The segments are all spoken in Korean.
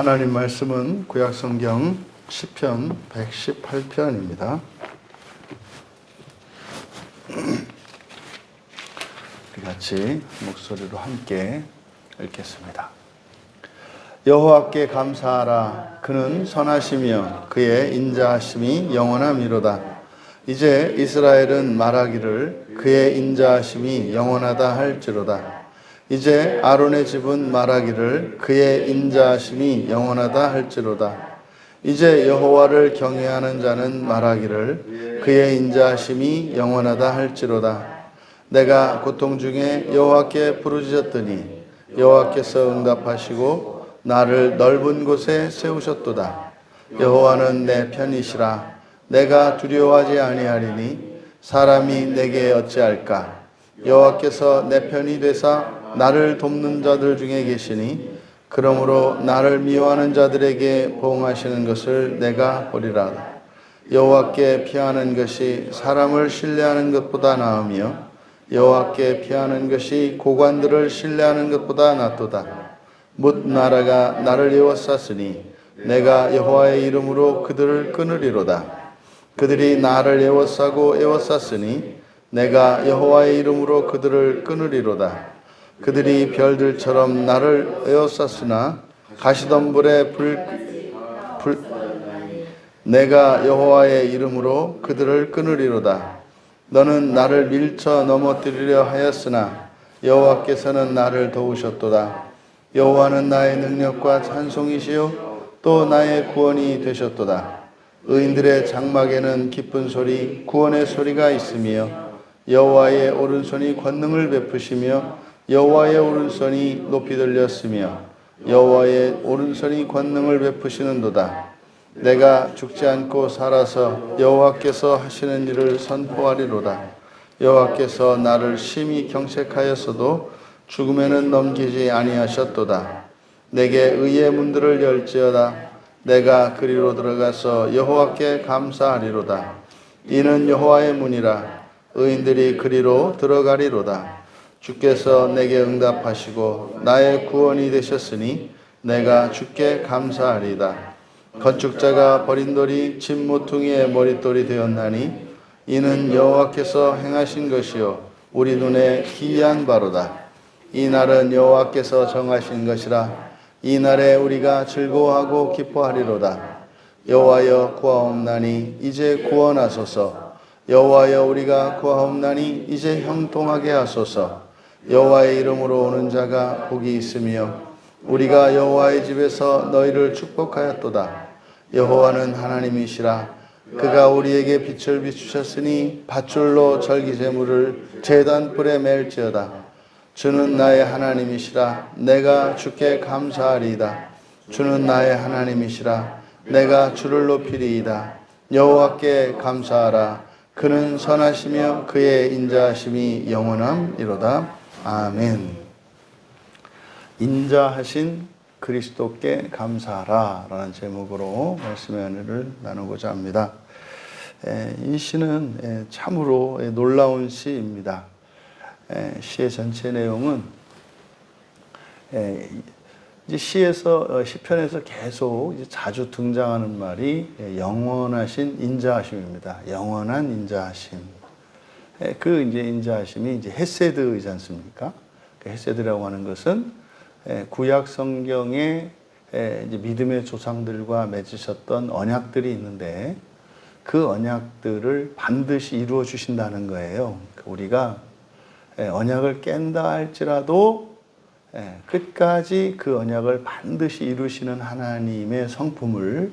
하나님 말씀은 구약성경 시편 118편입니다. 우리 같이 목소리로 함께 읽겠습니다. 여호와께 감사하라. 그는 선하시며 그의 인자하심이 영원함이로다. 이제 이스라엘은 말하기를 그의 인자하심이 영원하다 할지로다. 이제 아론의 집은 말하기를 그의 인자하심이 영원하다 할지로다. 이제 여호와를 경외하는 자는 말하기를 그의 인자하심이 영원하다 할지로다. 내가 고통 중에 여호와께 부르짖었더니 여호와께서 응답하시고 나를 넓은 곳에 세우셨도다. 여호와는 내 편이시라. 내가 두려워하지 아니하리니 사람이 내게 어찌할까. 여호와께서 내 편이 되사 나를 돕는 자들 중에 계시니 그러므로 나를 미워하는 자들에게 보응하시는 것을 내가 보리라. 여호와께 피하는 것이 사람을 신뢰하는 것보다 나으며 여호와께 피하는 것이 고관들을 신뢰하는 것보다 낫도다. 뭇 나라가 나를 에워쌌으니 내가 여호와의 이름으로 그들을 끊으리로다. 그들이 나를 에워쌌으니 내가 여호와의 이름으로 그들을 끊으리로다. 그들이 별들처럼 나를 에워쌌으나 가시덤불에 내가 여호와의 이름으로 그들을 끊으리로다. 너는 나를 밀쳐 넘어뜨리려 하였으나 여호와께서는 나를 도우셨도다. 여호와는 나의 능력과 찬송이시요 또 나의 구원이 되셨도다. 의인들의 장막에는 기쁜 소리, 구원의 소리가 있으며 여호와의 오른손이 권능을 베푸시며 여호와의 오른손이 높이 들렸으며 여호와의 오른손이 권능을 베푸시는도다. 내가 죽지 않고 살아서 여호와께서 하시는 일을 선포하리로다. 여호와께서 나를 심히 경색하였어도 죽음에는 넘기지 아니하셨도다. 내게 의의 문들을 열지어다. 내가 그리로 들어가서 여호와께 감사하리로다. 이는 여호와의 문이라. 의인들이 그리로 들어가리로다. 주께서 내게 응답하시고 나의 구원이 되셨으니 내가 주께 감사하리다. 건축자가 버린 돌이 집 모퉁이의 머릿돌이 되었나니 이는 여호와께서 행하신 것이요 우리 눈에 기이한 바로다. 이 날은 여호와께서 정하신 것이라. 이 날에 우리가 즐거워하고 기뻐하리로다. 여호와여 구하옵나니 이제 구원하소서. 여호와여 우리가 구하옵나니 이제 형통하게 하소서. 여호와의 이름으로 오는 자가 복이 있으며 우리가 여호와의 집에서 너희를 축복하였도다. 여호와는 하나님이시라. 그가 우리에게 빛을 비추셨으니 밧줄로 절기제물을 제단불에 맬지어다. 주는 나의 하나님이시라. 내가 주께 감사하리이다. 주는 나의 하나님이시라. 내가 주를 높이리이다. 여호와께 감사하라. 그는 선하시며 그의 인자하심이 영원함이로다. 아멘. 인자하신 그리스도께 감사하라 라는 제목으로 말씀의 은혜를 나누고자 합니다. 이 시는 참으로 놀라운 시입니다. 시의 전체 내용은 시에서 시편에서 계속 자주 등장하는 말이 영원하신 인자하심입니다. 영원한 인자하심. 그 인자하심이 헤세드이지 않습니까? 그 헤세드라고 하는 것은 구약 성경에 믿음의 조상들과 맺으셨던 언약들이 있는데 그 언약들을 반드시 이루어 주신다는 거예요. 우리가 언약을 깬다 할지라도 끝까지 그 언약을 반드시 이루시는 하나님의 성품을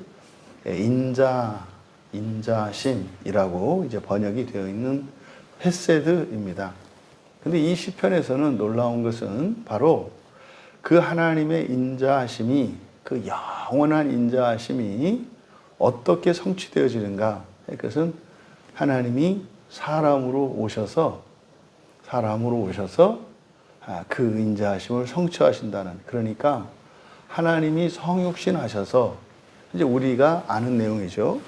인자심이라고 번역이 되어 있는 헤세드입니다. 근데 이 시편에서는 놀라운 것은 바로 그 하나님의 인자하심이, 그 영원한 인자하심이 어떻게 성취되어지는가? 그것은 하나님이 사람으로 오셔서 그 인자하심을 성취하신다는, 그러니까 하나님이 성육신 하셔서, 이제 우리가 아는 내용이죠.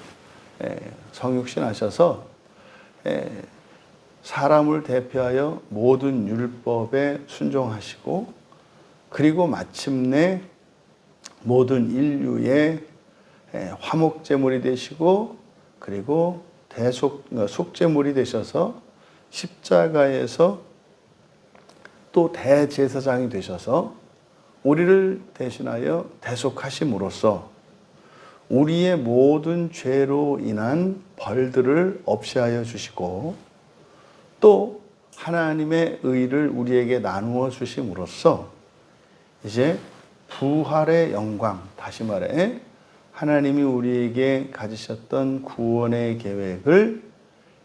성육신 하셔서 사람을 대표하여 모든 율법에 순종하시고 그리고 마침내 모든 인류의 화목제물이 되시고 그리고 속죄물이 되셔서 십자가에서 또 대제사장이 되셔서 우리를 대신하여 대속하심으로써 우리의 모든 죄로 인한 벌들을 없애하여 주시고 또 하나님의 의를 우리에게 나누어 주심으로써 이제 부활의 영광, 다시 말해 하나님이 우리에게 가지셨던 구원의 계획을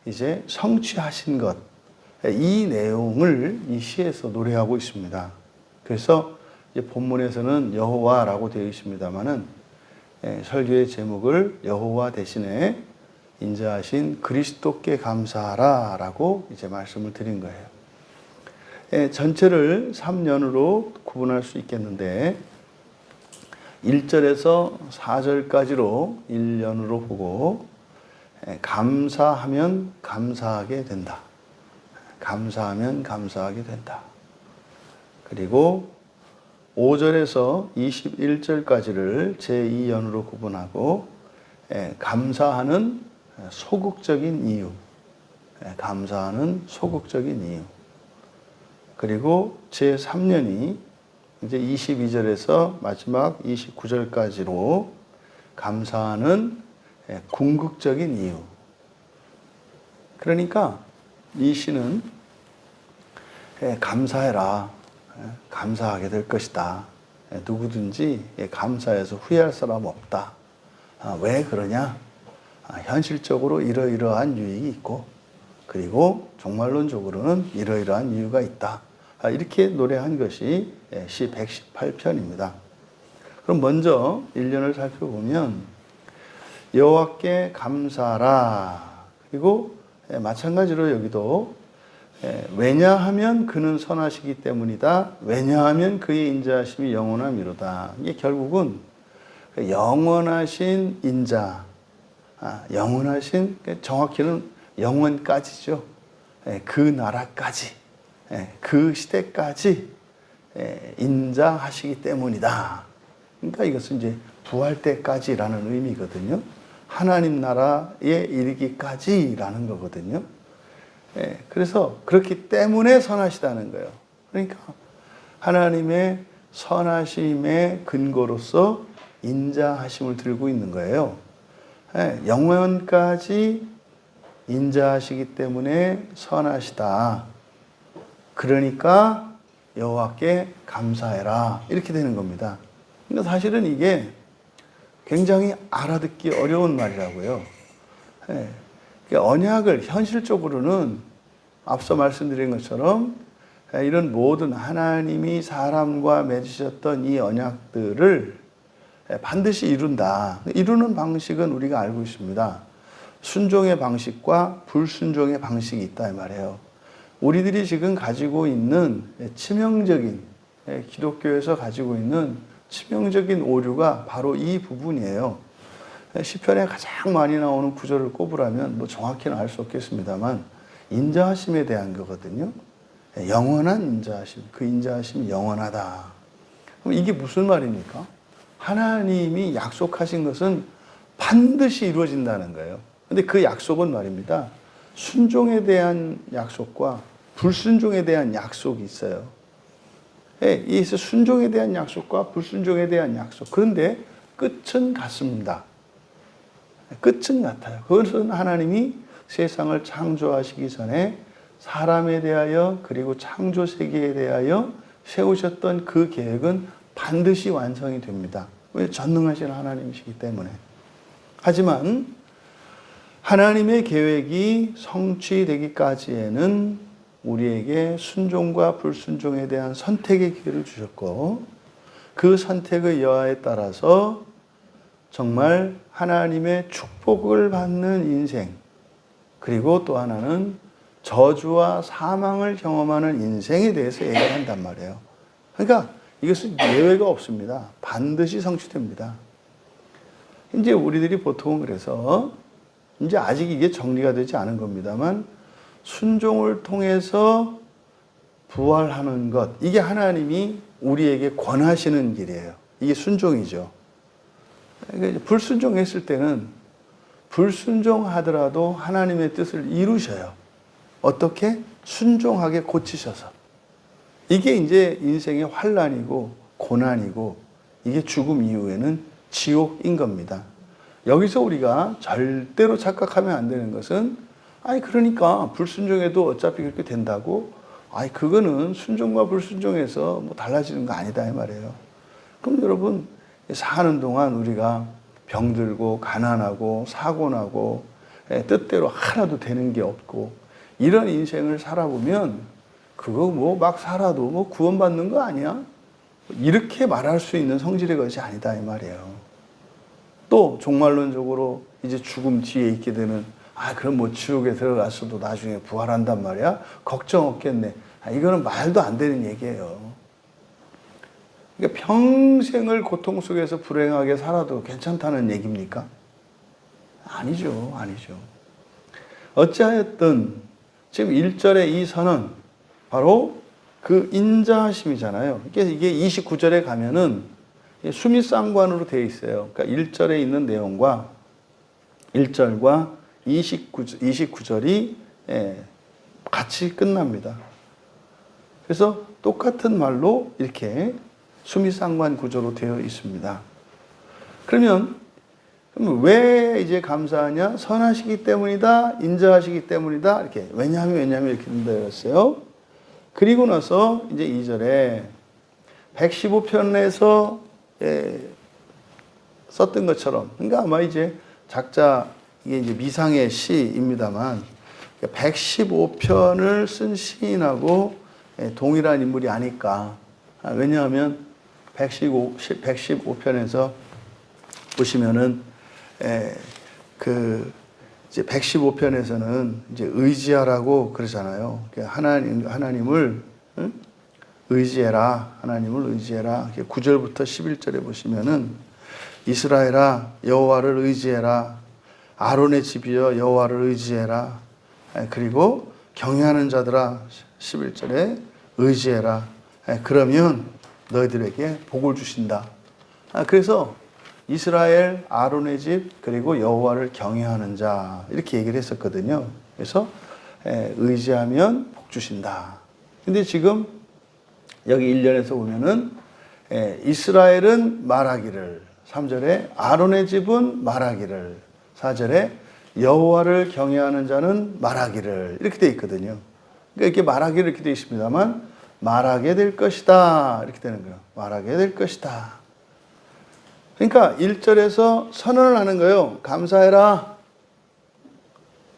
이제 성취하신 것, 이 내용을 이 시에서 노래하고 있습니다. 그래서 이제 본문에서는 여호와라고 되어 있습니다만은 설교의 제목을 여호와 대신에 인자하신 그리스도께 감사하라라고 이제 말씀을 드린 거예요. 전체를 3년으로 구분할 수 있겠는데 1절에서 4절까지로 1년으로 보고 감사하면 감사하게 된다. 감사하면 감사하게 된다. 그리고 5절에서 21절까지를 제2연으로 구분하고 감사하는 소극적인 이유. 감사하는 소극적인 이유. 그리고 제3년이 이제 22절에서 마지막 29절까지로 감사하는 궁극적인 이유. 그러니까 이 시는 감사해라. 감사하게 될 것이다. 누구든지 감사해서 후회할 사람 없다. 왜 그러냐? 현실적으로 이러이러한 유익이 있고 그리고 종말론적으로는 이러이러한 이유가 있다. 이렇게 노래한 것이 시 118편입니다. 그럼 먼저 1년을 살펴보면 여호와께 감사하라. 그리고 마찬가지로 여기도 왜냐하면 그는 선하시기 때문이다. 왜냐하면 그의 인자하심이 영원함이로다. 이게 결국은 영원하신 인자, 영원하신 정확히는 영원까지죠. 그 나라까지, 그 시대까지 인자하시기 때문이다. 그러니까 이것은 이제 부활 때까지라는 의미거든요. 하나님 나라에 이르기까지라는 거거든요. 그래서 그렇기 때문에 선하시다는 거예요. 그러니까 하나님의 선하심의 근거로서 인자하심을 들고 있는 거예요. 영원까지 인자하시기 때문에 선하시다. 그러니까 여호와께 감사해라. 이렇게 되는 겁니다. 근데 사실은 이게 굉장히 알아듣기 어려운 말이라고요. 언약을 현실적으로는 앞서 말씀드린 것처럼 이런 모든 하나님이 사람과 맺으셨던 이 언약들을 반드시 이룬다. 이루는 방식은 우리가 알고 있습니다. 순종의 방식과 불순종의 방식이 있다 이 말이에요. 우리들이 지금 가지고 있는 치명적인, 기독교에서 가지고 있는 치명적인 오류가 바로 이 부분이에요. 시편에 가장 많이 나오는 구절을 꼽으라면 뭐 정확히는 알 수 없겠습니다만 인자하심에 대한 거거든요. 영원한 인자하심, 그 인자하심이 영원하다. 그럼 이게 무슨 말입니까? 하나님이 약속하신 것은 반드시 이루어진다는 거예요. 근데 그 약속은 말입니다. 순종에 대한 약속과 불순종에 대한 약속이 있어요. 이 순종에 대한 약속과 불순종에 대한 약속. 그런데 끝은 같습니다. 끝은 같아요. 그것은 하나님이 세상을 창조하시기 전에 사람에 대하여 그리고 창조 세계에 대하여 세우셨던 그 계획은 반드시 완성이 됩니다. 왜? 전능하신 하나님이시기 때문에. 하지만 하나님의 계획이 성취되기까지에는 우리에게 순종과 불순종에 대한 선택의 기회를 주셨고 그 선택의 여하에 따라서 정말 하나님의 축복을 받는 인생 그리고 또 하나는 저주와 사망을 경험하는 인생에 대해서 얘기를 한단 말이에요. 그러니까 이것은 예외가 없습니다. 반드시 성취됩니다. 이제 우리들이 보통은 그래서 이제 아직 이게 정리가 되지 않은 겁니다만 순종을 통해서 부활하는 것, 이게 하나님이 우리에게 권하시는 길이에요. 이게 순종이죠. 그러니까 불순종했을 때는 불순종하더라도 하나님의 뜻을 이루셔요. 어떻게? 순종하게 고치셔서. 이게 이제 인생의 환난이고 고난이고 이게 죽음 이후에는 지옥인 겁니다. 여기서 우리가 절대로 착각하면 안 되는 것은 그러니까 불순종해도 어차피 그렇게 된다고 그거는 순종과 불순종에서 뭐 달라지는 거 아니다 이 말이에요. 그럼 여러분 사는 동안 우리가 병들고 가난하고 사고나고 뜻대로 하나도 되는 게 없고 이런 인생을 살아보면 그거 뭐 막 살아도 뭐 구원받는 거 아니야? 이렇게 말할 수 있는 성질의 것이 아니다 이 말이에요. 또 종말론적으로 이제 죽음 뒤에 있게 되는 그럼 뭐 지옥에 들어갔어도 나중에 부활한단 말이야? 걱정 없겠네. 이거는 말도 안 되는 얘기예요. 그러니까 평생을 고통 속에서 불행하게 살아도 괜찮다는 얘기입니까? 아니죠. 어찌하였든 지금 1절의 이 선은 바로 그 인자하심이잖아요. 이게 29절에 가면은 수미상관으로 되어 있어요. 그러니까 1절에 있는 내용과 1절과 29절이 같이 끝납니다. 그래서 똑같은 말로 이렇게 수미상관 구조로 되어 있습니다. 그럼 왜 이제 감사하냐? 선하시기 때문이다, 인자하시기 때문이다. 이렇게 왜냐하면 이렇게 된다였어요. 그리고 나서 이제 2절에 115편에서 썼던 것처럼, 그러니까 아마 이제 작자 이게 이제 미상의 시입니다만 115편을 쓴 시인하고 동일한 인물이 아닐까. 왜냐하면 115편에서 보시면은 이제 115편에서는 이제 의지하라고 그러잖아요. 하나님을 의지해라. 하나님을 의지해라. 9절부터 11절에 보시면은 이스라엘아 여호와를 의지해라. 아론의 집이여 여호와를 의지해라. 그리고 경외하는 자들아 11절에 의지해라. 그러면 너희들에게 복을 주신다. 그래서 이스라엘 아론의 집 그리고 여호와를 경외하는 자 이렇게 얘기를 했었거든요. 그래서 의지하면 복 주신다. 근데 지금 여기 1년에서 보면은 이스라엘은 말하기를 3절에 아론의 집은 말하기를 4절에 여호와를 경외하는 자는 말하기를 이렇게 돼 있거든요. 그러니까 이렇게 말하기를 이렇게 돼 있습니다만 말하게 될 것이다 이렇게 되는 거예요. 말하게 될 것이다. 그러니까 1절에서 선언을 하는 거예요. 감사해라.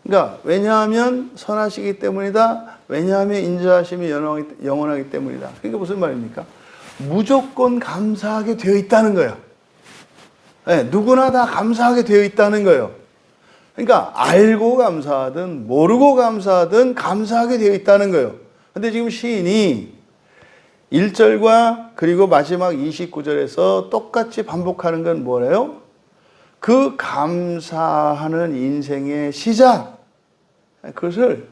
그러니까 왜냐하면 선하시기 때문이다. 왜냐하면 인자하심이 영원하기 때문이다. 그러니까 무슨 말입니까? 무조건 감사하게 되어 있다는 거예요. 누구나 다 감사하게 되어 있다는 거예요. 그러니까 알고 감사하든 모르고 감사하든 감사하게 되어 있다는 거예요. 근데 지금 시인이 1절과 그리고 마지막 29절에서 똑같이 반복하는 건 뭐래요? 그 감사하는 인생의 시작. 그것을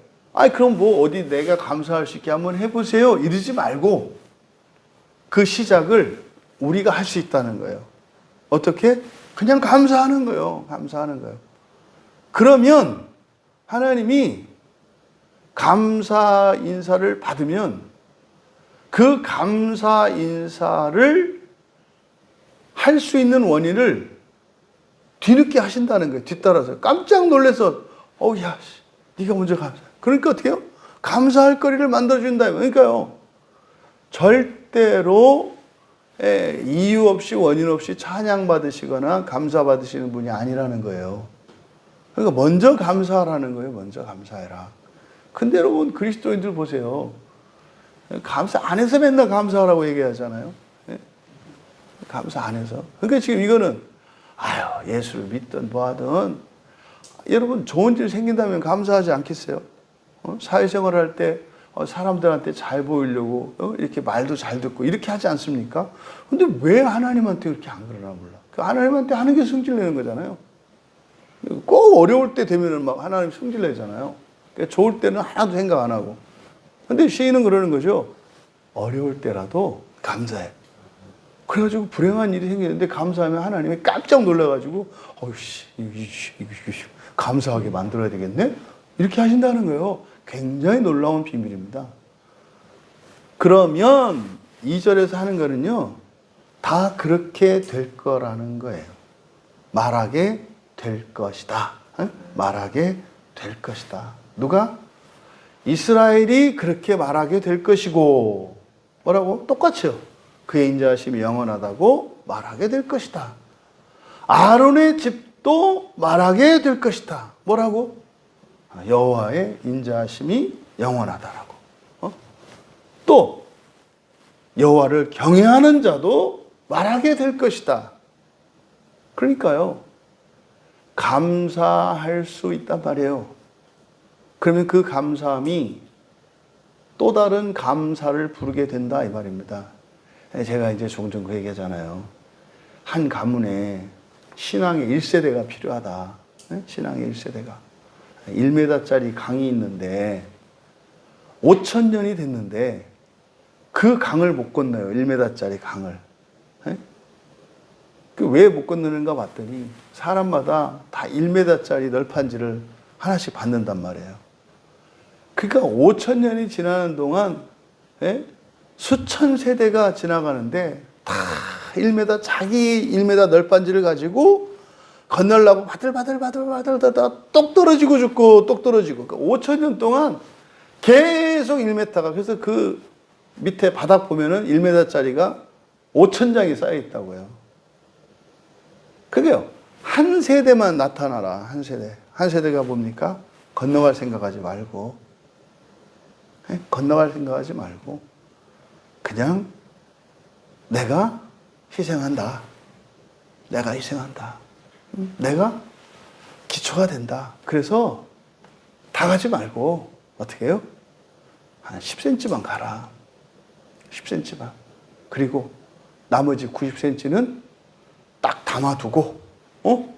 그럼 뭐 어디 내가 감사할 수 있게 한번 해보세요. 이러지 말고 그 시작을 우리가 할 수 있다는 거예요. 어떻게? 그냥 감사하는 거예요. 감사하는 거예요. 그러면 하나님이 감사 인사를 받으면 그 감사 인사를 할 수 있는 원인을 뒤늦게 하신다는 거예요. 뒤따라서. 깜짝 놀라서 야, 네가 먼저 감사. 그러니까 어떻게 해요? 감사할 거리를 만들어준다. 그러니까요. 절대로 이유 없이 원인 없이 찬양 받으시거나 감사 받으시는 분이 아니라는 거예요. 그러니까 먼저 감사하라는 거예요. 먼저 감사해라. 근데 여러분 그리스도인들 보세요. 감사 안 해서 맨날 감사하라고 얘기하잖아요. 감사 안 해서. 그러니까 지금 이거는 예수를 믿든 뭐하든 여러분 좋은 일 생긴다면 감사하지 않겠어요? 사회생활을 할 때 사람들한테 잘 보이려고 이렇게 말도 잘 듣고 이렇게 하지 않습니까? 근데 왜 하나님한테 그렇게 안 그러나 몰라. 그 하나님한테 하는 게 승질내는 거잖아요. 꼭 어려울 때 되면은 막 하나님 승질내잖아요. 그러니까 좋을 때는 하나도 생각 안 하고. 근데 시인은 그러는 거죠. 어려울 때라도 감사해. 그래가지고 불행한 일이 생기는데 감사하면 하나님이 깜짝 놀라가지고 어이씨 이거 감사하게 만들어야 되겠네? 이렇게 하신다는 거예요. 굉장히 놀라운 비밀입니다. 그러면 2절에서 하는 거는요, 다 그렇게 될 거라는 거예요. 말하게 될 것이다. 말하게 될 것이다. 누가? 이스라엘이 그렇게 말하게 될 것이고, 뭐라고? 똑같이요. 그의 인자하심이 영원하다고 말하게 될 것이다. 아론의 집도 말하게 될 것이다. 뭐라고? 여호와의 인자하심이 영원하다라고. 또 여호와를 경외하는 자도 말하게 될 것이다. 그러니까요, 감사할 수 있단 말이에요. 그러면 그 감사함이 또 다른 감사를 부르게 된다 이 말입니다. 제가 이제 종종 그 얘기하잖아요. 한 가문에 신앙의 1세대가 필요하다. 신앙의 1세대가. 1m짜리 강이 있는데 5,000년이 됐는데 그 강을 못 건너요. 1m짜리 강을. 왜 못 건너는가 봤더니 사람마다 다 1m짜리 널판지를 하나씩 받는단 말이에요. 그러니까 5,000년이 지나는 동안 수천 세대가 지나가는데 다 1m, 자기 1m 널판지를 가지고 건너려고 바들바들 똑 떨어지고 죽고 똑 떨어지고. 그러니까 5,000년 동안 계속 1m가, 그래서 그 밑에 바닥 보면은 1m짜리가 5,000장이 쌓여 있다고요. 그게요, 한 세대만 나타나라. 한 세대. 한 세대가 뭡니까? 건너갈 생각하지 말고, 건너갈 생각하지 말고, 그냥 내가 희생한다. 내가 희생한다. 내가 기초가 된다. 그래서 다 가지 말고, 어떻게 해요? 한 10cm만 가라. 10cm만. 그리고 나머지 90cm는 딱 담아두고,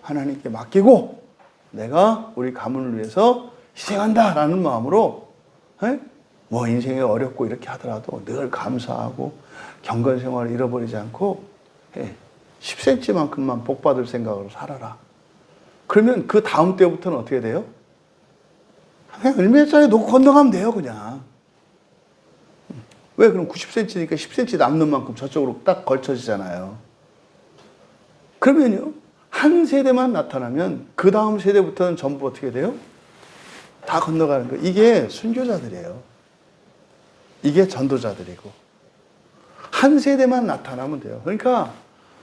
하나님께 맡기고, 내가 우리 가문을 위해서 희생한다. 라는 마음으로, 뭐 인생이 어렵고 이렇게 하더라도 늘 감사하고 경건 생활을 잃어버리지 않고 10cm만큼만 복받을 생각으로 살아라. 그러면 그 다음 때부터는 어떻게 돼요? 그냥 1m짜리 놓고 건너가면 돼요, 그냥. 왜? 그럼 90cm니까 10cm 남는 만큼 저쪽으로 딱 걸쳐지잖아요. 그러면요, 한 세대만 나타나면 그 다음 세대부터는 전부 어떻게 돼요? 다 건너가는 거예요. 이게 순교자들이에요. 이게 전도자들이고. 한 세대만 나타나면 돼요. 그러니까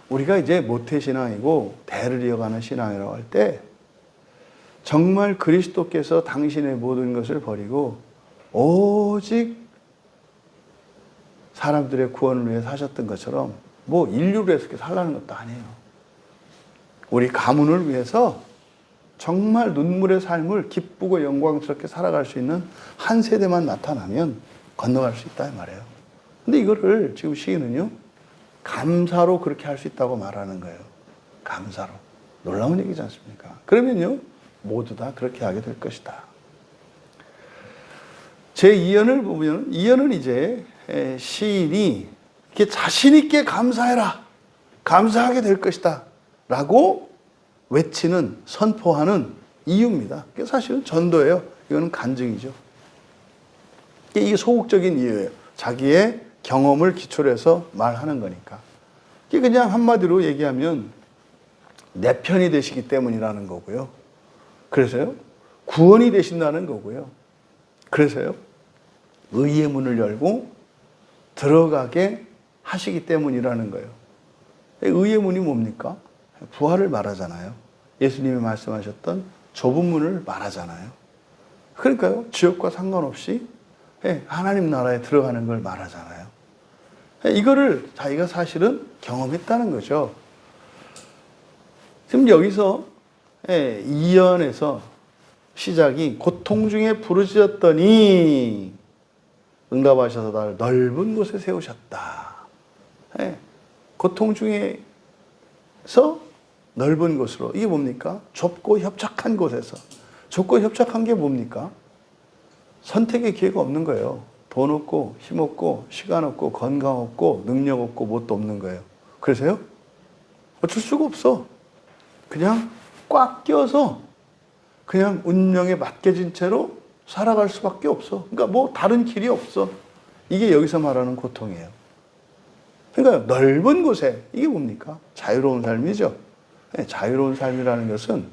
우리가 이제 모태신앙이고 대를 이어가는 신앙이라고 할 때 정말 그리스도께서 당신의 모든 것을 버리고 오직 사람들의 구원을 위해 사셨던 것처럼 뭐 인류를 해서 이렇게 살라는 것도 아니에요. 우리 가문을 위해서 정말 눈물의 삶을 기쁘고 영광스럽게 살아갈 수 있는 한 세대만 나타나면 건너갈 수 있다 이 말이에요. 근데 이거를 지금 시인은요, 감사로 그렇게 할 수 있다고 말하는 거예요. 감사로. 놀라운 얘기지 않습니까? 그러면요, 모두 다 그렇게 하게 될 것이다. 제 2연을 보면, 2연은 이제 시인이 이렇게 자신있게 감사해라. 감사하게 될 것이다. 라고 외치는, 선포하는 이유입니다. 그게 사실은 전도예요. 이거는 간증이죠. 이게 소극적인 이유예요. 자기의 경험을 기초로 해서 말하는 거니까. 이게 그냥 한마디로 얘기하면 내 편이 되시기 때문이라는 거고요. 그래서요, 구원이 되신다는 거고요. 그래서요, 의의 문을 열고 들어가게 하시기 때문이라는 거예요. 의의 문이 뭡니까? 부활을 말하잖아요. 예수님이 말씀하셨던 좁은 문을 말하잖아요. 그러니까요, 지역과 상관없이 하나님 나라에 들어가는 걸 말하잖아요. 이거를 자기가 사실은 경험했다는 거죠. 지금 여기서 2연에서 시작이 고통 중에 부르짖었더니 응답하셔서 나를 넓은 곳에 세우셨다. 고통 중에서 넓은 곳으로. 이게 뭡니까? 좁고 협착한 곳에서. 좁고 협착한 게 뭡니까? 선택의 기회가 없는 거예요. 돈 없고 힘 없고 시간 없고 건강 없고 능력 없고 뭣도 없는 거예요. 그러세요? 어쩔 수가 없어. 그냥 꽉 껴서 그냥 운명에 맡겨진 채로 살아갈 수밖에 없어. 그러니까 뭐 다른 길이 없어. 이게 여기서 말하는 고통이에요. 그러니까 넓은 곳에, 이게 뭡니까? 자유로운 삶이죠. 자유로운 삶이라는 것은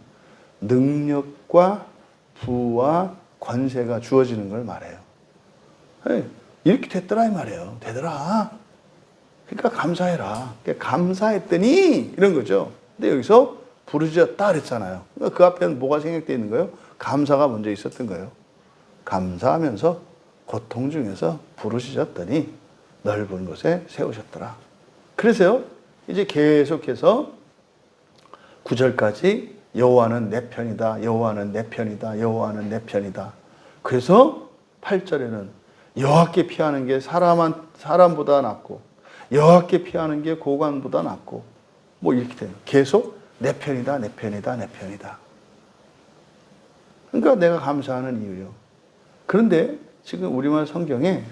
능력과 부와 권세가 주어지는 걸 말해요. 이렇게 됐더라 이 말이에요. 되더라. 그러니까 감사해라. 그러니까 감사했더니 이런 거죠. 근데 여기서 부르짖었다 그랬잖아요. 그러니까 그 앞에는 뭐가 생략되어 있는 거예요? 감사가 먼저 있었던 거예요. 감사하면서 고통 중에서 부르짖었더니 넓은 곳에 세우셨더라. 그래서요, 이제 계속해서 9절까지 여호와는 내 편이다, 여호와는 내 편이다, 여호와는 내 편이다. 그래서 8절에는 여호와께 피하는 게 사람보다 낫고 여호와께 피하는 게 고관보다 낫고 뭐 이렇게 돼요. 계속 내 편이다, 내 편이다, 내 편이다. 그러니까 내가 감사하는 이유요. 그런데 지금 우리말 성경에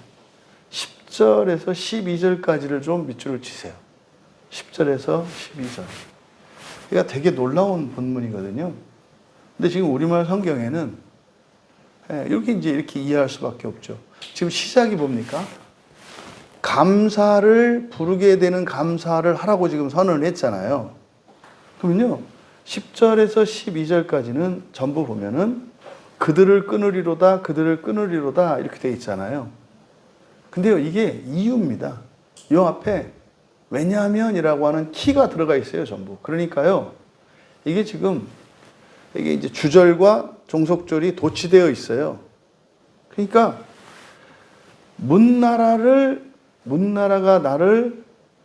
10절에서 12절까지를 좀 밑줄을 치세요. 10절에서 12절. 그러니까 되게 놀라운 본문이거든요. 근데 지금 우리말 성경에는 이렇게 이렇게 이해할 수밖에 없죠. 지금 시작이 뭡니까? 감사를 부르게 되는 감사를 하라고 지금 선언을 했잖아요. 그러면요, 10절에서 12절까지는 전부 보면은 그들을 끊으리로다, 그들을 끊으리로다 이렇게 돼 있잖아요. 근데요, 이게 이유입니다. 이 앞에 왜냐하면이라고 하는 키가 들어가 있어요, 전부. 그러니까요, 이게 지금 이게 이제 주절과 종속절이 도치되어 있어요. 그러니까 문나라가 나를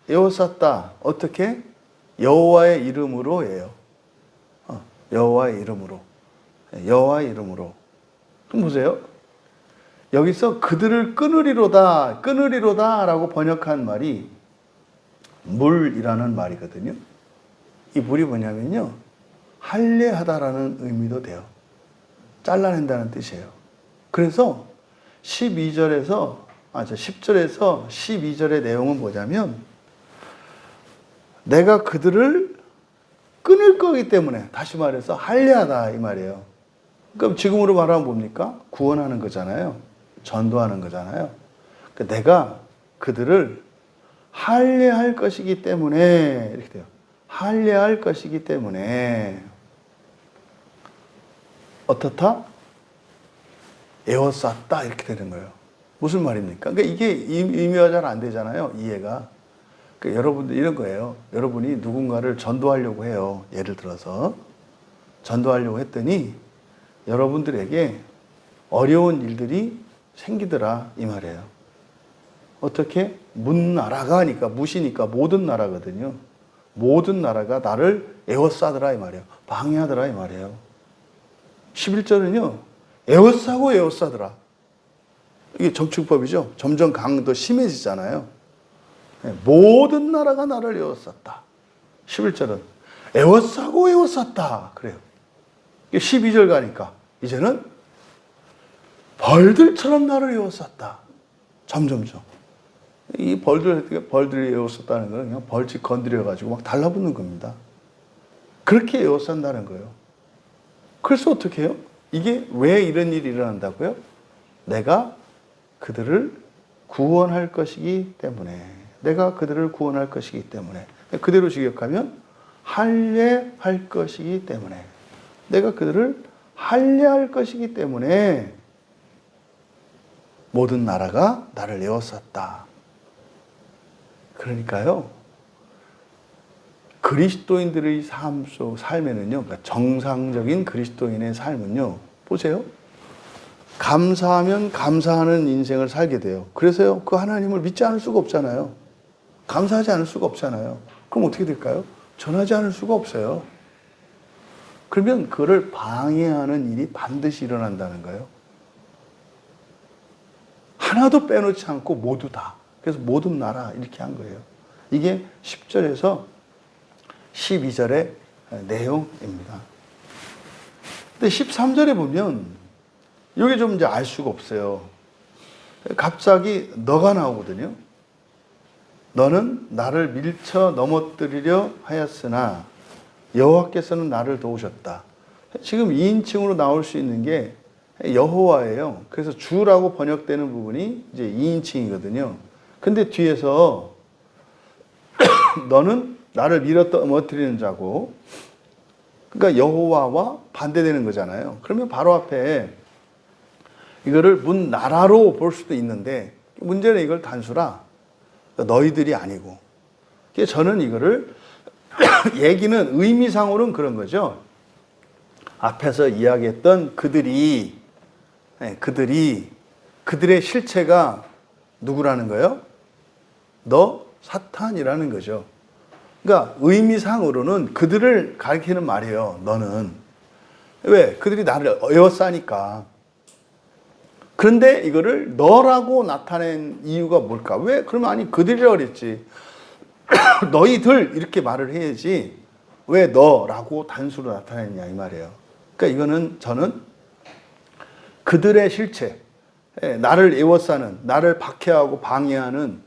에워쌌다. 어떻게? 여호와의 이름으로예요. 여호와의 이름으로. 여호와의 이름으로. 그럼 보세요. 여기서 그들을 끊으리로다라고 번역한 말이 물이라는 말이거든요. 이 물이 뭐냐면요, 할례하다라는 의미도 돼요. 잘라낸다는 뜻이에요. 그래서 10절에서 12절의 내용은 뭐냐면 내가 그들을 끊을 거기 때문에, 다시 말해서 할례하다 이 말이에요. 그럼 지금으로 말하면 뭡니까? 구원하는 거잖아요. 전도하는 거잖아요. 그러니까 내가 그들을 할례할 것이기 때문에 이렇게 돼요. 할례할 것이기 때문에 어떻다? 에워쌌다 이렇게 되는 거예요. 무슨 말입니까? 그러니까 이게 의미가 잘 안 되잖아요. 이해가. 그러니까 여러분들 이런 거예요. 여러분이 누군가를 전도하려고 해요. 예를 들어서 전도하려고 했더니 여러분들에게 어려운 일들이 생기더라 이 말이에요. 어떻게? 문나라가 하니까, 무시니까 모든 나라거든요. 모든 나라가 나를 에워싸더라 이 말이에요. 방해하더라 이 말이에요. 11절은요, 에워싸고 에워싸더라. 이게 정치법이죠. 점점 강도 심해지잖아요. 모든 나라가 나를 에워쌌다. 11절은 에워싸고 에워쌌다. 그래요. 12절 가니까 이제는 벌들처럼 나를 에워쌌다. 점점점. 이 벌들이 에워쌌다는 건 그냥 벌집 건드려가지고 막 달라붙는 겁니다. 그렇게 에워싼다는 거예요. 그래서 어떻게 해요? 이게 왜 이런 일이 일어난다고요? 내가 그들을 구원할 것이기 때문에. 내가 그들을 구원할 것이기 때문에. 그대로 직역하면 할례할 것이기 때문에. 내가 그들을 할례할 것이기 때문에 모든 나라가 나를 에워쌌다. 그러니까요, 그리스도인들의 삶에는요, 그러니까 정상적인 그리스도인의 삶은요, 보세요. 감사하면 감사하는 인생을 살게 돼요. 그래서요, 그 하나님을 믿지 않을 수가 없잖아요. 감사하지 않을 수가 없잖아요. 그럼 어떻게 될까요? 전하지 않을 수가 없어요. 그러면 그를 방해하는 일이 반드시 일어난다는 거예요. 하나도 빼놓지 않고 모두 다. 그래서 모든 나라 이렇게 한 거예요. 이게 10절에서 12절의 내용입니다. 근데 13절에 보면 이게 좀 이제 알 수가 없어요. 갑자기 너가 나오거든요. 너는 나를 밀쳐 넘어뜨리려 하였으나 여호와께서는 나를 도우셨다. 지금 2인칭으로 나올 수 있는 게 여호와예요. 그래서 주라고 번역되는 부분이 이제 2인칭이거든요. 근데 뒤에서 너는 나를 밀어 넘어뜨리는 자고, 그러니까 여호와와 반대되는 거잖아요. 그러면 바로 앞에 이거를 문 나라로 볼 수도 있는데, 문제는 이걸 단수라 너희들이 아니고, 저는 이거를 얘기는 의미상으로는 그런 거죠. 앞에서 이야기했던 그들의 실체가 누구라는 거예요? 너 사탄이라는 거죠. 그러니까 의미상으로는 그들을 가리키는 말이에요. 너는. 왜? 그들이 나를 에워싸니까. 그런데 이거를 너라고 나타낸 이유가 뭘까? 왜? 그러면 아니 그들이라고 그랬지. 너희들 이렇게 말을 해야지. 왜 너라고 단수로 나타냈냐 이 말이에요. 그러니까 이거는 저는 그들의 실체, 나를 에워싸는, 나를 박해하고 방해하는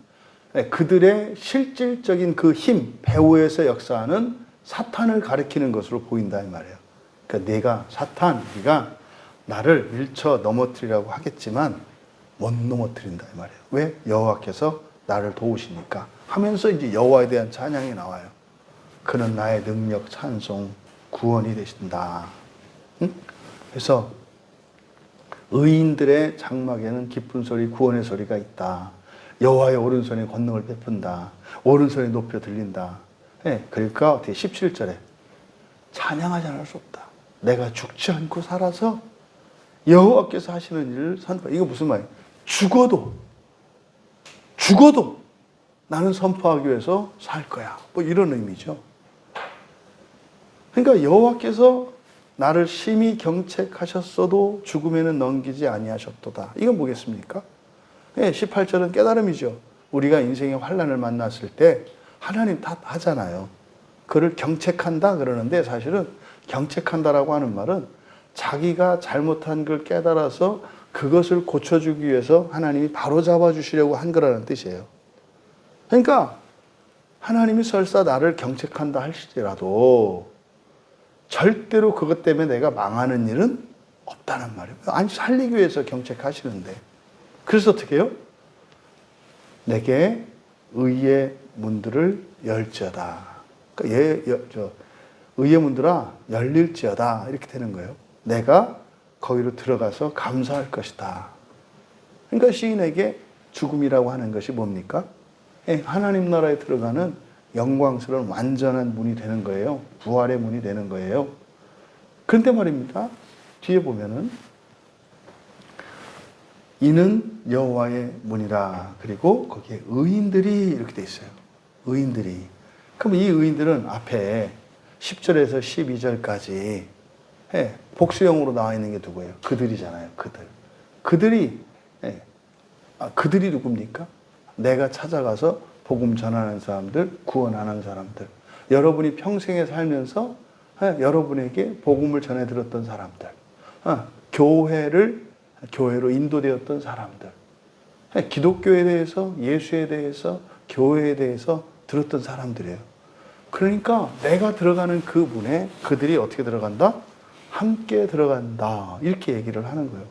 그들의 실질적인 그 힘, 배후에서 역사하는 사탄을 가리키는 것으로 보인다 이 말이에요. 그러니까 네가 사탄, 네가 나를 밀쳐 넘어뜨리라고 하겠지만 못 넘어뜨린다 이 말이에요. 왜? 여호와께서 나를 도우시니까 하면서 이제 여호와에 대한 찬양이 나와요. 그는 나의 능력, 찬송, 구원이 되신다. 응? 그래서 의인들의 장막에는 기쁜 소리, 구원의 소리가 있다. 여호와의 오른손에 권능을 베푼다. 오른손이 높여 들린다. 그러니까 어떻게 17절에 찬양하지 않을 수 없다. 내가 죽지 않고 살아서 여호와께서 하시는 일을 선포. 이거 무슨 말이에요? 죽어도 나는 선포하기 위해서 살 거야. 뭐 이런 의미죠. 그러니까 여호와께서 나를 심히 경책하셨어도 죽음에는 넘기지 아니하셨도다. 이건 뭐겠습니까? 18절은 깨달음이죠. 우리가 인생의 환난을 만났을 때 하나님 탓하잖아요. 그를 경책한다 그러는데 사실은 경책한다라고 하는 말은 자기가 잘못한 걸 깨달아서 그것을 고쳐주기 위해서 하나님이 바로잡아 주시려고 한 거라는 뜻이에요. 그러니까 하나님이 설사 나를 경책한다 할지라도 절대로 그것 때문에 내가 망하는 일은 없다는 말이에요. 아니 살리기 위해서 경책하시는데. 그래서 어떻게 해요? 내게 의의 문들을 열지어다. 그러니까 의의 문들아 열릴지어다 이렇게 되는 거예요. 내가 거기로 들어가서 감사할 것이다. 그러니까 시인에게 죽음이라고 하는 것이 뭡니까? 하나님 나라에 들어가는 영광스러운 완전한 문이 되는 거예요. 부활의 문이 되는 거예요. 그런데 말입니다. 뒤에 보면은 이는 여호와의 문이라. 그리고 거기에 의인들이 이렇게 돼 있어요. 의인들이. 그럼 이 의인들은 앞에 10절에서 12절까지 복수형으로 나와 있는 게 누구예요? 그들이잖아요. 그들이 누굽니까? 내가 찾아가서 복음 전하는 사람들, 구원하는 사람들. 여러분이 평생에 살면서 여러분에게 복음을 전해 들었던 사람들. 교회로 인도되었던 사람들. 기독교에 대해서, 예수에 대해서, 교회에 대해서 들었던 사람들이에요. 그러니까 내가 들어가는 그 문에 그들이 어떻게 들어간다? 함께 들어간다. 이렇게 얘기를 하는 거예요.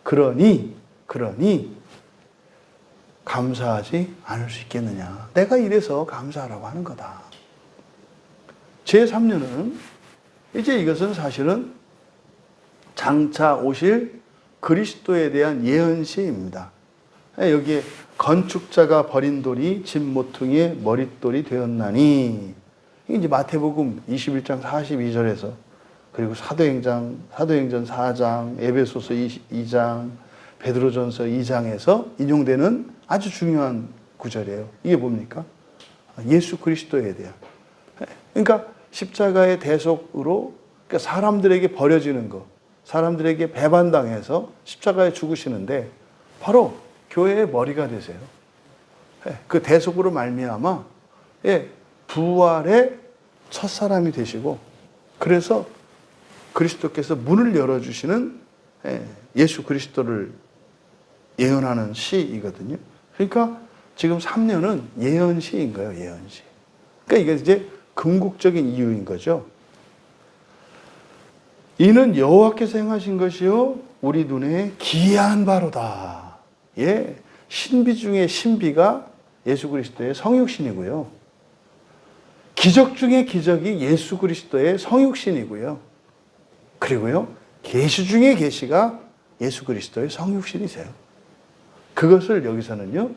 그러니 감사하지 않을 수 있겠느냐. 내가 이래서 감사하라고 하는 거다. 제3류는 이제 이것은 사실은 장차 오실 그리스도에 대한 예언시입니다. 여기에 건축자가 버린 돌이 집 모퉁이의 머릿돌이 되었나니, 이게 이제 마태복음 21장 42절에서 그리고 사도행전 4장, 에베소서 2장, 베드로전서 2장에서 인용되는 아주 중요한 구절이에요. 이게 뭡니까? 예수 그리스도에 대한. 그러니까 십자가의 대속으로 그러니까 사람들에게 버려지는 것, 사람들에게 배반당해서 십자가에 죽으시는데 바로 교회의 머리가 되세요. 그 대속으로 말미암아 부활의 첫사람이 되시고, 그래서 그리스도께서 문을 열어주시는 예수 그리스도를 예언하는 시이거든요. 그러니까 지금 3년은 예언시인 거예요, 예언시. 그러니까 이게 이제 궁극적인 이유인 거죠. 이는 여호와께서 행하신 것이요 우리 눈에 기이한 바로다. 예, 신비 중에 신비가 예수 그리스도의 성육신이고요. 기적 중에 기적이 예수 그리스도의 성육신이고요. 그리고요, 계시 중에 계시가 예수 그리스도의 성육신이세요. 그것을 여기서는요,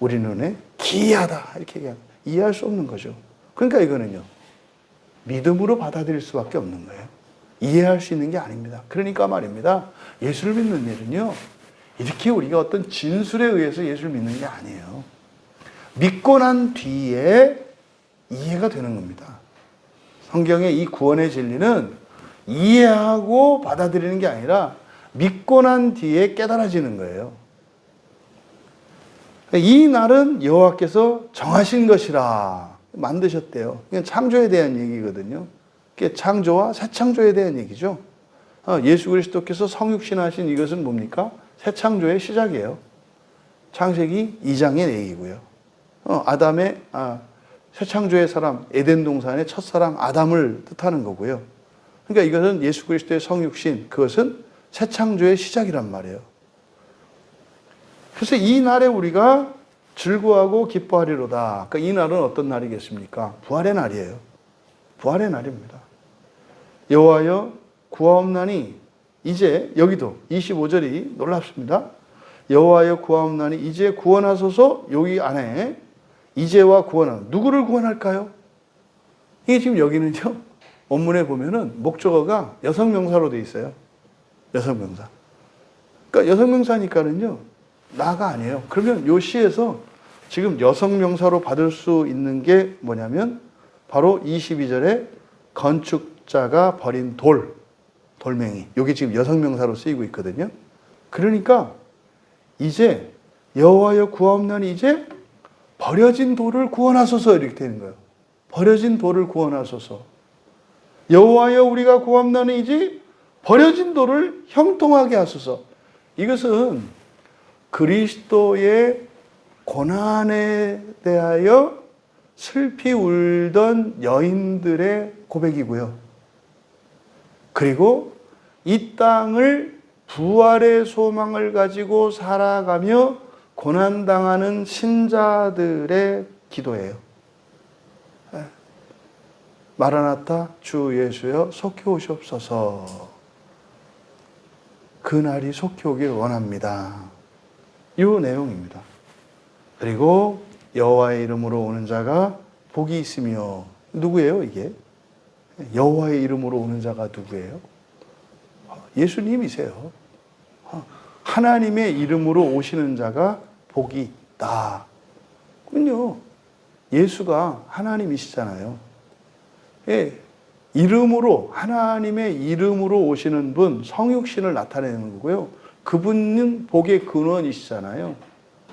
우리 눈에 기이하다 이렇게 얘기합니다. 이해할 수 없는 거죠. 그러니까 이거는요, 믿음으로 받아들일 수밖에 없는 거예요. 이해할 수 있는 게 아닙니다. 그러니까 말입니다. 예수를 믿는 일은요, 이렇게 우리가 어떤 진술에 의해서 예수를 믿는 게 아니에요. 믿고 난 뒤에 이해가 되는 겁니다. 성경의 이 구원의 진리는 이해하고 받아들이는 게 아니라 믿고 난 뒤에 깨달아지는 거예요. 이 날은 여호와께서 정하신 것이라 만드셨대요. 이건 창조에 대한 얘기거든요. 그게 창조와 새 창조에 대한 얘기죠. 예수 그리스도께서 성육신하신 이것은 뭡니까? 새 창조의 시작이에요. 창세기 2장의 얘기고요. 새 창조의 사람, 에덴 동산의 첫사람 아담을 뜻하는 거고요. 그러니까 이것은 예수 그리스도의 성육신, 그것은 새 창조의 시작이란 말이에요. 그래서 이 날에 우리가 즐거워하고 기뻐하리로다. 그러니까 이 날은 어떤 날이겠습니까? 부활의 날이에요. 부활의 날입니다. 여호와여 구하옵나니 이제, 여기도 25절이 놀랍습니다. 여호와여 구하옵나니 이제 구원하소서. 여기 안에 이제와 구원하는, 누구를 구원할까요? 이게 지금 여기는요, 원문에 보면은 목적어가 여성명사로 되어 있어요. 여성명사. 그러니까 여성명사니까는요, 나가 아니에요. 그러면 요 시에서 지금 여성명사로 받을 수 있는 게 뭐냐면 바로 22절에 건축자가 버린 돌멩이. 이게 지금 여성명사로 쓰이고 있거든요. 그러니까 이제 여호와여 구하옵나니 이제 버려진 돌을 구원하소서 이렇게 되는 거예요. 버려진 돌을 구원하소서. 여호와여 우리가 구하옵나니 이제 버려진 돌을 형통하게 하소서. 이것은 그리스도의 고난에 대하여 슬피 울던 여인들의 고백이고요. 그리고 이 땅을 부활의 소망을 가지고 살아가며 고난당하는 신자들의 기도예요. 마라나타 주 예수여 속히 오시옵소서. 그날이 속히 오길 원합니다. 이 내용입니다. 그리고 여호와의 이름으로 오는 자가 복이 있으며, 누구예요 이게? 여호와의 이름으로 오는 자가 누구예요? 예수님이세요. 하나님의 이름으로 오시는 자가 복이 있다. 그럼요, 예수가 하나님이시잖아요. 예, 이름으로, 하나님의 이름으로 오시는 분, 성육신을 나타내는 거고요. 그분은 복의 근원이시잖아요.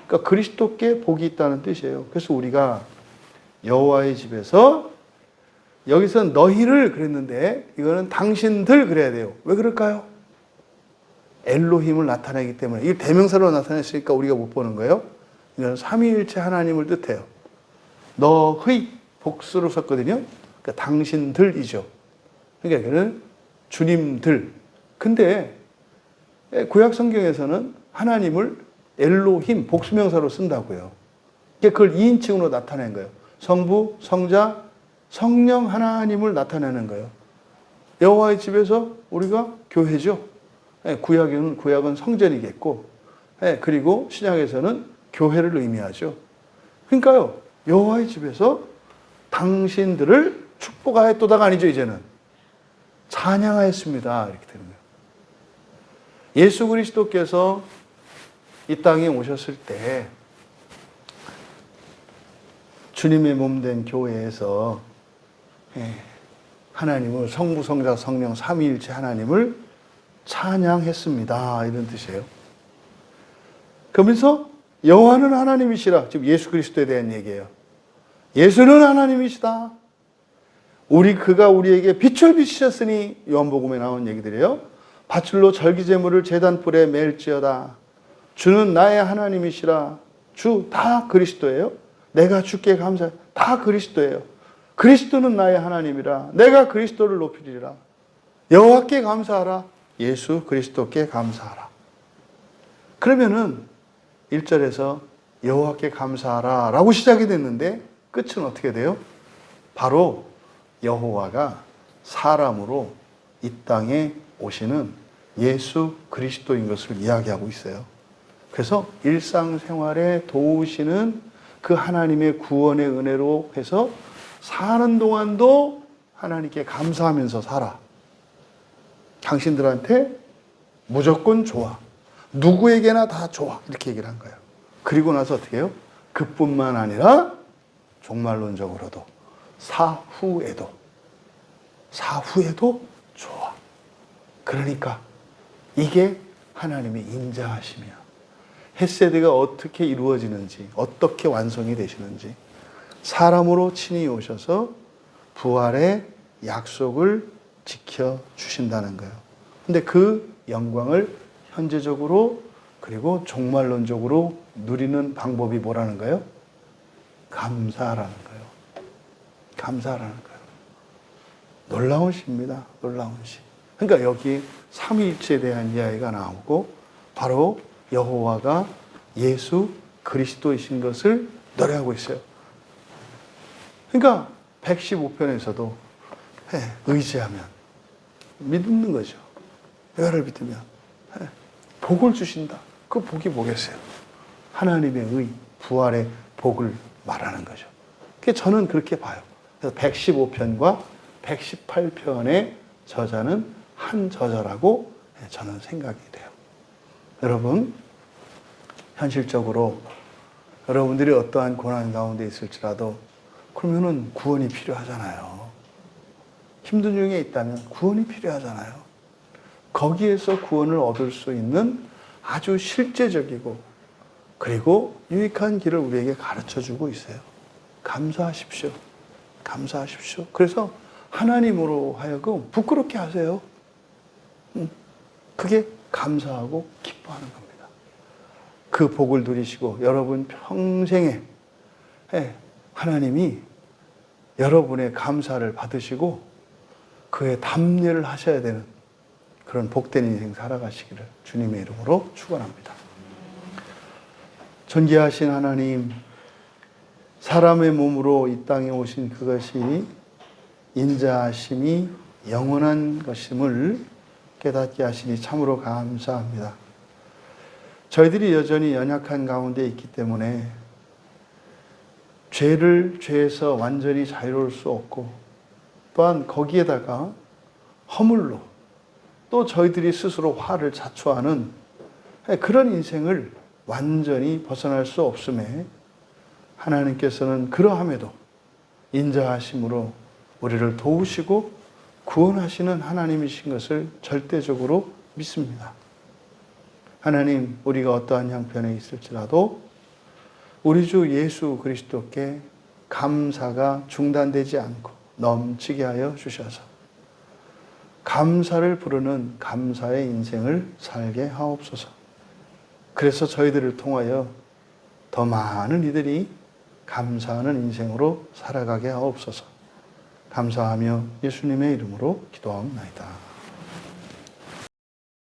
그러니까 그리스도께 복이 있다는 뜻이에요. 그래서 우리가 여호와의 집에서, 여기서 너희를 그랬는데 이거는 당신들 그래야 돼요. 왜 그럴까요? 엘로힘을 나타내기 때문에. 이게 대명사로 나타냈으니까 우리가 못 보는 거예요. 이건 삼위일체 하나님을 뜻해요. 너의 복수로 썼거든요. 그러니까 당신들이죠. 그러니까 이거는 주님들. 근데 구약 성경에서는 하나님을 엘로힘 복수명사로 쓴다고요. 그걸 2인칭으로 나타낸 거예요. 성부, 성자, 성령 하나님을 나타내는 거예요. 여호와의 집에서 우리가 교회죠. 구약은 성전이겠고, 그리고 신약에서는 교회를 의미하죠. 그러니까요, 여호와의 집에서 당신들을 축복하였도다가 아니죠. 이제는 찬양하였습니다 이렇게 되는 거예요. 예수 그리스도께서 이 땅에 오셨을 때 주님의 몸된 교회에서 하나님을, 성부, 성자, 성령 삼위일체 하나님을 찬양했습니다 이런 뜻이에요. 그러면서 여호와는 하나님이시라, 지금 예수 그리스도에 대한 얘기예요. 예수는 하나님이시다. 그가 우리에게 빛을 비추셨으니, 요한복음에 나온 얘기들이에요. 밧줄로 절기제물을 제단불에 맬지어다. 주는 나의 하나님이시라. 주 다 그리스도예요. 내가 주께 감사해. 다 그리스도예요. 그리스도는 나의 하나님이라. 내가 그리스도를 높이리라. 여호와께 감사하라. 예수 그리스도께 감사하라. 그러면은 1절에서 여호와께 감사하라 라고 시작이 됐는데 끝은 어떻게 돼요? 바로 여호와가 사람으로 이 땅에 오시는 예수 그리스도인 것을 이야기하고 있어요. 그래서 일상생활에 도우시는 그 하나님의 구원의 은혜로 해서 사는 동안도 하나님께 감사하면서 살아. 당신들한테 무조건 좋아. 누구에게나 다 좋아. 이렇게 얘기를 한 거예요. 그리고 나서 어떻게 해요? 그뿐만 아니라 종말론적으로도 사후에도 좋아. 그러니까 이게 하나님의 인자하심이야. 헤세드가 어떻게 이루어지는지, 어떻게 완성이 되시는지 사람으로 친히 오셔서 부활의 약속을 지켜주신다는 거예요. 근데 그 영광을 현재적으로 그리고 종말론적으로 누리는 방법이 뭐라는 거예요? 감사라는 거예요. 감사라는 거예요. 놀라운 시입니다. 놀라운 시. 그러니까 여기 삼위일체에 대한 이야기가 나오고 바로 여호와가 예수 그리스도이신 것을 노래하고 있어요. 그러니까 115편에서도 의지하면 믿는 거죠. 여호와를 믿으면 복을 주신다. 그 복이 뭐겠어요? 하나님의 의, 부활의 복을 말하는 거죠. 저는 그렇게 봐요. 그래서 115편과 118편의 저자는 한 저자라고 저는 생각이 돼요. 여러분, 현실적으로 여러분들이 어떠한 고난 가운데 있을지라도 그러면은 구원이 필요하잖아요. 힘든 중에 있다면 구원이 필요하잖아요. 거기에서 구원을 얻을 수 있는 아주 실제적이고 그리고 유익한 길을 우리에게 가르쳐주고 있어요. 감사하십시오. 감사하십시오. 그래서 하나님으로 하여금 부끄럽게 하세요. 그게 감사하고 기뻐하는 겁니다. 그 복을 누리시고 여러분 평생에 하나님이 여러분의 감사를 받으시고 그의 담례를 하셔야 되는 그런 복된 인생 살아가시기를 주님의 이름으로 축원합니다. 존귀하신 하나님, 사람의 몸으로 이 땅에 오신 그것이 인자하심이 영원한 것임을 깨닫게 하시니 참으로 감사합니다. 저희들이 여전히 연약한 가운데 있기 때문에 죄에서 완전히 자유로울 수 없고 또한 거기에다가 허물로 또 저희들이 스스로 화를 자초하는 그런 인생을 완전히 벗어날 수 없음에 하나님께서는 그러함에도 인자하심으로 우리를 도우시고 구원하시는 하나님이신 것을 절대적으로 믿습니다. 하나님, 우리가 어떠한 형편에 있을지라도 우리 주 예수 그리스도께 감사가 중단되지 않고 넘치게 하여 주셔서 감사를 부르는 감사의 인생을 살게 하옵소서. 그래서 저희들을 통하여 더 많은 이들이 감사하는 인생으로 살아가게 하옵소서. 감사하며 예수님의 이름으로 기도하옵나이다.